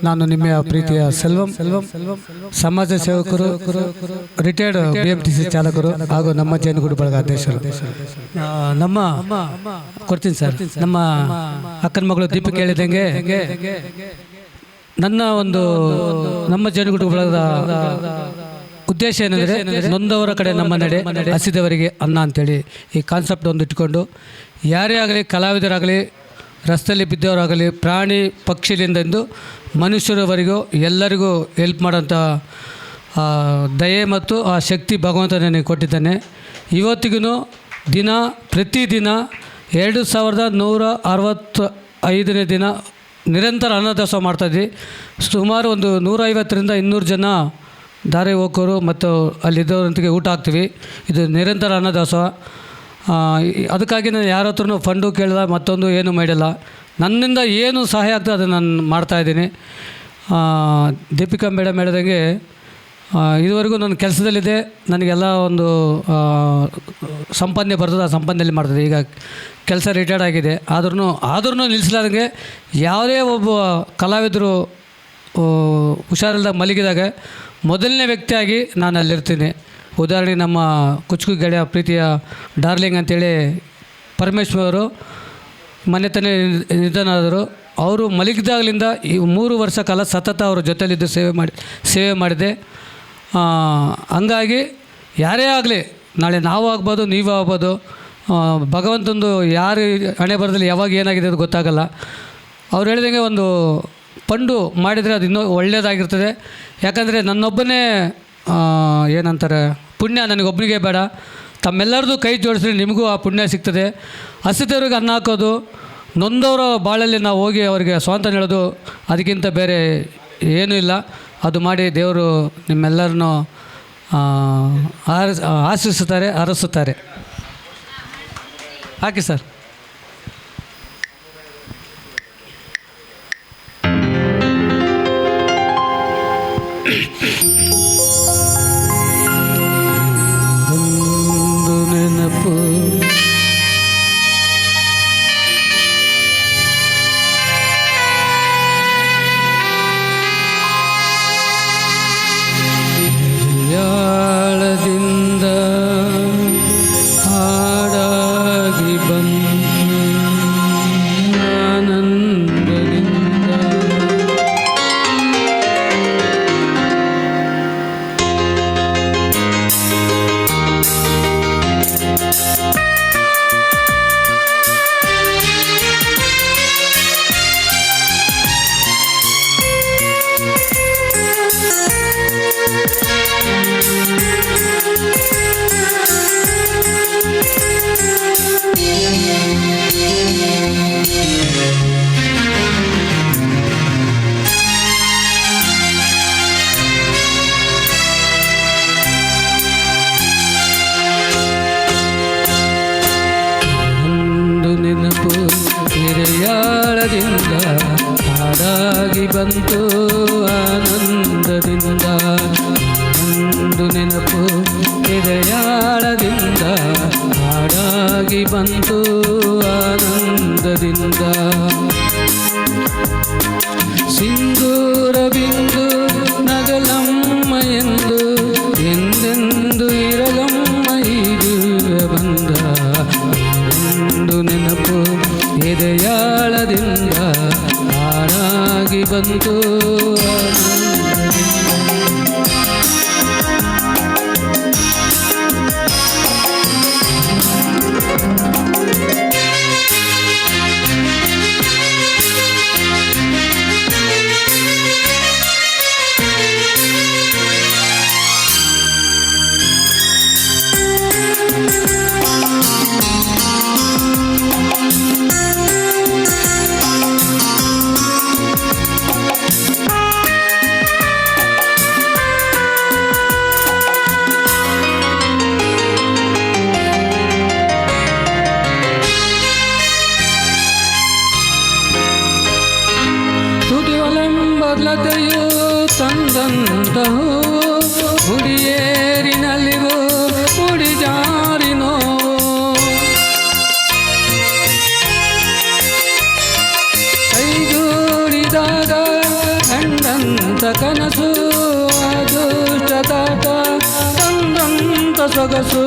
ನಾನು ನಿಮ್ಮ ಪ್ರೀತಿಯ ಸೆಲ್ವಂ ಸಮಾಜ ಸೇವಕರು, ರಿಟೈರ್ಡ್ BMTC ಚಾಲಕರು ಹಾಗೂ ನಮ್ಮ ಜೇನುಗೂಡು ಬಳಗ ಅಧ್ಯಕ್ಷರು. ನಮ್ಮ ಕೊಡ್ತೀನಿ ಸರ್. ನಮ್ಮ ಅಕ್ಕನ ಮಗಳು ದೀಪಿಕೆ ಹೇಳಿದಂಗೆ ನಮ್ಮ ಜೇನುಗೂಡು ಬಳಗದ ಉದ್ದೇಶ ಏನೆಂದರೆ ನೊಂದವರ ಕಡೆ ನಮ್ಮ ನಡೆ, ಹಸಿದವರಿಗೆ ಅನ್ನ ಅಂತೇಳಿ ಈ ಕಾನ್ಸೆಪ್ಟ್ ಒಂದು ಇಟ್ಕೊಂಡು ಯಾರೇ ಆಗಲಿ, ಕಲಾವಿದರಾಗಲಿ, ರಸ್ತೆಯಲ್ಲಿ ಬಿದ್ದವರಾಗಲಿ, ಪ್ರಾಣಿ ಪಕ್ಷಿಲಿಂದ ಮನುಷ್ಯರವರೆಗೂ ಎಲ್ಲರಿಗೂ ಹೆಲ್ಪ್ ಮಾಡೋಂಥ ದಯೆ ಮತ್ತು ಆ ಶಕ್ತಿ ಭಗವಂತ ನನಗೆ ಕೊಟ್ಟಿದ್ದಾನೆ. ಇವತ್ತಿಗೂ ಪ್ರತಿದಿನ 2165ನೇ ದಿನ ನಿರಂತರ ಅನ್ನದಾಸೋಹ ಮಾಡ್ತಾಯಿದ್ವಿ. ಸುಮಾರು ಒಂದು 150ರಿಂದ 200 ಜನ ದಾರಿ ಹೋಗೋರು ಮತ್ತು ಅಲ್ಲಿದ್ದವರಂತಿಗೆ ಊಟ ಹಾಕ್ತೀವಿ. ಇದು ನಿರಂತರ ಅನ್ನದಾಸೋಹ. ಅದಕ್ಕಾಗಿ ನಾನು ಯಾರ ಹತ್ರನೂ ಫಂಡು ಕೇಳಿದ ಮತ್ತೊಂದು ಏನೂ ಮಾಡಿಲ್ಲ. ನನ್ನಿಂದ ಏನು ಸಹಾಯ ಆಗ್ತದೆ ಅದನ್ನು ನಾನು ಮಾಡ್ತಾಯಿದ್ದೀನಿ. ದೀಪಿಕಾ ಮೇಡಮ್ ಹೇಳಿದಂಗೆ ಇದುವರೆಗೂ ನನ್ನ ಕೆಲಸದಲ್ಲಿದೆ, ನನಗೆಲ್ಲ ಒಂದು ಸಂಪಾದನೆ ಬರ್ತದೆ, ಆ ಸಂಪಾದನೆಯಲ್ಲಿ ಮಾಡ್ತದೆ. ಈಗ ಕೆಲಸ ರಿಟೈರ್ಡ್ ಆಗಿದೆ, ಆದ್ರೂ ನಿಲ್ಲಿಸಲಾದಂಗೆ ಯಾವುದೇ ಒಬ್ಬ ಕಲಾವಿದರು ಹುಷಾರಿಲ್ದಾಗ ಮಲಗಿದಾಗ ಮೊದಲನೇ ವ್ಯಕ್ತಿಯಾಗಿ ನಾನು ಅಲ್ಲಿರ್ತೀನಿ. ಉದಾಹರಣೆಗೆ ನಮ್ಮ ಕುಚುಕು ಗೆಳೆಯ ಪ್ರೀತಿಯ ಡಾರ್ಲಿಂಗ್ ಅಂತೇಳಿ ಪರಮೇಶ್ವರು ಮೊನ್ನೆ ತಾನೇ ನಿಧನ ಆದರು. ಅವರು ಮಲಗಿದಾಗಲಿಂದ ಈ 3 ವರ್ಷ ಕಾಲ ಸತತ ಅವ್ರ ಜೊತೆಲಿದ್ದು ಸೇವೆ ಮಾಡಿದೆ. ಹಂಗಾಗಿ ಯಾರೇ ಆಗಲಿ, ನಾಳೆ ನಾವು ಆಗ್ಬೋದು, ನೀವು ಆಗ್ಬೋದು, ಭಗವಂತಂದು ಯಾರು ಹಣೆ ಬರದಲ್ಲಿ ಯಾವಾಗ ಏನಾಗಿದೆ ಅದು ಗೊತ್ತಾಗಲ್ಲ. ಅವ್ರು ಹೇಳಿದಂಗೆ ಒಂದು ಫಂಡು ಮಾಡಿದರೆ ಅದು ಇನ್ನೂ ಒಳ್ಳೆಯದಾಗಿರ್ತದೆ. ಯಾಕಂದರೆ ನನ್ನೊಬ್ಬನೇ ಏನಂತಾರೆ ಪುಣ್ಯ ನನಗೊಬ್ಬನಿಗೆ ಬೇಡ, ತಮ್ಮೆಲ್ಲರದು ಕೈ ಜೋಡಿಸಿದ್ರೆ ನಿಮಗೂ ಆ ಪುಣ್ಯ ಸಿಗ್ತದೆ. ಹಸಿದವ್ರಿಗೆ ಅನ್ನ ಹಾಕೋದು, ನೊಂದವರ ಬಾಳಲ್ಲಿ ನಾವು ಹೋಗಿ ಅವರಿಗೆ ಸ್ವಾತಂತ್ರ್ಯ ಹೇಳೋದು, ಅದಕ್ಕಿಂತ ಬೇರೆ ಏನೂ ಇಲ್ಲ. ಅದು ಮಾಡಿ ದೇವರು ನಿಮ್ಮೆಲ್ಲರನ್ನೂ ಆಶಿಸುತ್ತಾರೆ, ಹರಸುತ್ತಾರೆ. ಹಾಕಿ ಸರ್. ಒಂದು ನೆನಪು ಯಾಳದಿಂದ ಹಾಡಾಗಿ ಬಂದು ಆನಂದದಿಂದ ಹಾಡಾಗಿ ಬಂತು ಆನಂದದಿಂದ. ಒಂದು ನೆನಪು ಎದೆಯಾಳದಿಂದ ಹಾಡಾಗಿ ಬಂತು ಆನಂದದಿಂದ. ಸಿಂಧೂರ ಬಿಂದು ನಗಲಮ್ಮ ಎಂದು ಎಂದೆಂದು ಇರಲಮ್ಮ ಇದು ಬಂದ. ಒಂದು ನೆನಪು ಎದೆಯಾಳದಿಂದ ಹಾಡಾಗಿ ಬಂತು ಬದಲತೆಯು ತಂದಂತಹು ಮುಡಿಯೇರಿನಲ್ಲಿಗೂ ಮುಡಿ ಜಾರಿನೋ. ಕೈಗೂಡಿದಾಗ ಗಂಡ ಕನಸು ಅದೃಷ್ಟದಾಟ ತಂದಂತ ಸೊಗಸು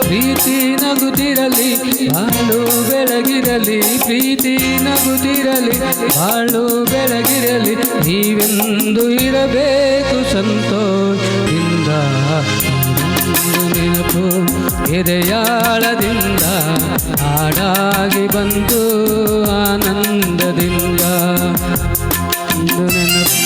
ಪ್ರೀತಿ ನಗುತ್ತಿರಲಿ ಬಾಳು ಬೆಳಗಿರಲಿ ಪ್ರೀತಿ ನಗುತ್ತಿರಲಿ ಬಾಳು ಬೆಳಗಿರಲಿ ನೀವೆಂದು ಇರಬೇಕು ಸಂತೋಷದಿಂದ ನೆನಪು ಎದೆಯಾಳದಿಂದ ಹಾಡಾಗಿ ಬಂತು ಆನಂದದಿಂದ ನೆನಪು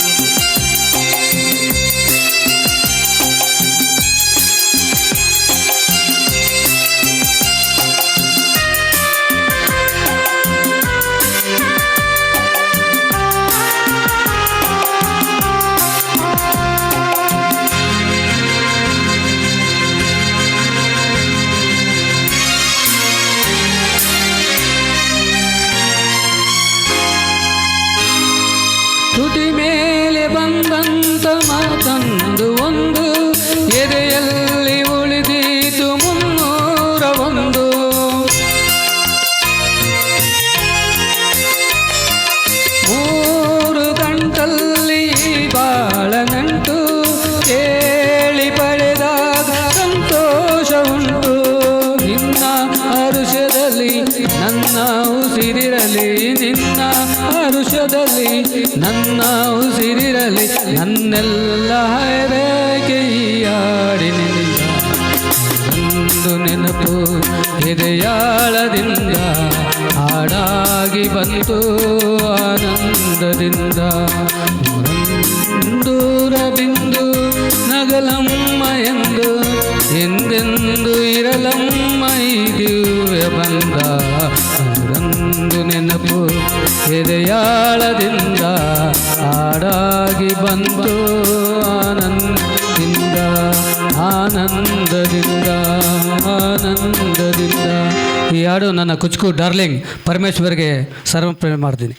ತುಟಿ ಮೇಲೆ ಬಂದಂತ ಮಾತಂದು ಒಂದು ಎದೆಯಲ್ಲಿ ಉಳಿದೀತು 301 3 ಗಂಟಲ್ಲಿ ಬಾಳ ನಂಟು ಕೇಳಿ ಪಡೆದಾಗ ಸಂತೋಷ ಉಂಟು ನಿನ್ನ ಹರುಷದಲ್ಲಿ ನನ್ನ ಉಸಿರಿರಲಿ ನಿನ್ನ ಹರುಷದಲ್ಲಿ ನನ್ನ ಉಸಿರಿರಲಿ ನನ್ನೆಲ್ಲ ಹರಕೆಯಾಡಿನಿಂದ ಒಂದು ನೆನಪು ಎದೆಯಾಳದಿಂದ ಹಾಡಾಗಿ ಬಂತು ಆನಂದದಿಂದ ದೂರ ಬಿಂದು ನಗಲಮ್ಮ ಎಂದು ಎಂದೆಂದು ಇರಲಮ್ಮ ಈ ದಿವ್ಯ ಬಂದ ಒಂದು ನೆನಪು ಎದೆಯಾಳದಿಂದ ಹಾಡಾಗಿ ಬಂತು ಆನಂದದಿಂದ ಆನಂದದಿಂದ ಆನಂದದಿಂದ ಈ ಹಾಡು ನನ್ನ ಕುಚುಕು ಡಾರ್ಲಿಂಗ್ ಪರಮೇಶ್ವರ್ಗೆ ಸಮರ್ಪಣೆ ಮಾಡ್ತೀನಿ.